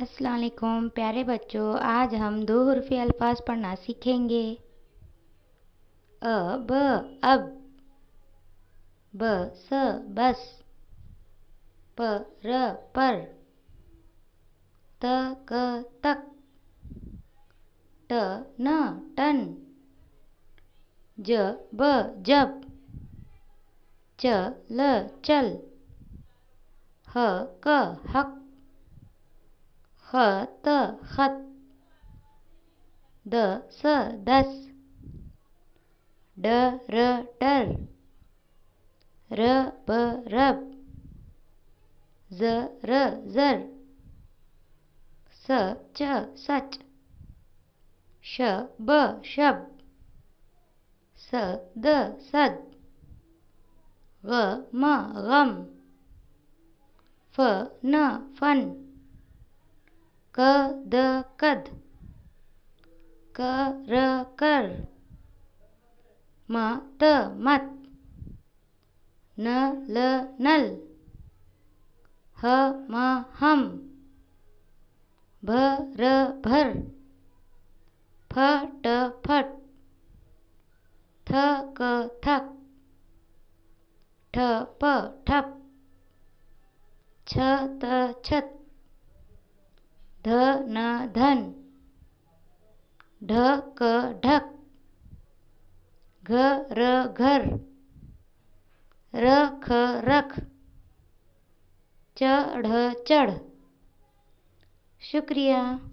अस्सलाम वालेकुम प्यारे बच्चों, आज हम दो हुर्फ़ी अल्फाज पढ़ना सीखेंगे। ब अब, ब स बस, प र पर, त क तक, ट न टन, ज ब जब, च ल चल, ह क हक, ख त खत, द स दस, ड र डर, र ब रब, ज र जर, स च सच, श ब शब, स द सद, ग म गम, फ न फन, क द कद, क र कर, म त मत, न ल नल, ह म हम, भ र भर, फ ट फट, थ क थक, ठ प ठप, छ त छत, ध न धन, ढ क ढक, घ र घर, र ख रख, च ढ़ चढ़। शुक्रिया।